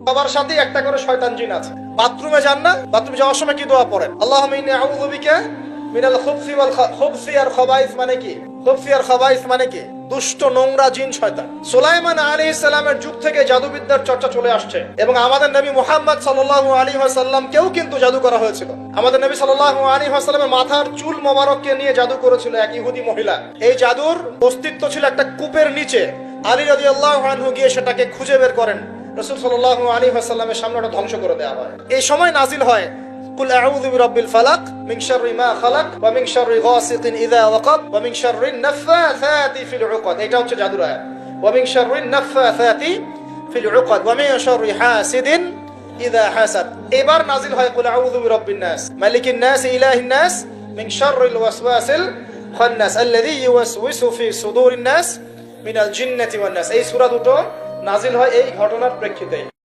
সবার সাথে একটা করে শয়তান জিন আছে। বাথরুমে যান না, বাথরুমে যাওয়ার সময় কি দোয়া পড়েন? আল্লাহুম্মা ইন্নী আউযু বিকা মিনাল খুবসি ওয়াল খুবসি আর খাবাইস মানে কি? খুবসি আর খাবাইস মানে কি? দুষ্ট নোংরা জিন শয়তান। সুলাইমান আলাইহিস সালামের যুগ থেকে জাদুবিদ্যার চর্চা চলে আসছে এবং আমাদের নবী মুহাম্মদ সাল্লাল্লাহু আলাইহি ওয়াসাল্লামকেও কিন্তু জাদু করা হয়েছিল। আমাদের নবী সাল্লাল্লাহু আলাইহি ওয়াসাল্লামের মাথার চুল মোবারককে নিয়ে জাদু করেছিল এক ইহুদি মহিলা। এই জাদুর অস্তিত্ব ছিল একটা কূপের নিচে। আলী রাদিয়াল্লাহু আনহু গিয়ে সেটাকে খুঁজে বের করেন। রাসূল সাল্লাল্লাহু আলাইহি ওয়াসাল্লামের সামনে ওটা ধ্বংস করে দেওয়া হয়। এই সময় নাজিল হয় কুল আউযু বিরাব্বিল ফালাক মিন শাররি মা খালাক ওয়া মিন শাররি গাসিকিন ইযা ওয়াকাব ওয়া মিন শাররিন নাফাসাতি ফিল উকাদ। এটা হচ্ছে জাদুর আয়াত। ওয়া মিন শাররিন নাফাসাতি ফিল উকাদ ওয়া মিন শাররি হাসিদিন ইযা হাসাদ। এবার নাজিল হয় কুল আউযু বিরাব্বিন নাস মালিকিন নাস ইলাহিন নাস মিন শাররিল ওয়াসওয়াসিল খান্নাস আল্লাযী ইউওয়াসওয়িসু ফি সুদুরিন নাস মিনাল জিন্নাতি ওয়ান নাস। এই সূরা দুটো নাজিল হয় এই ঘটনার প্রেক্ষিতে।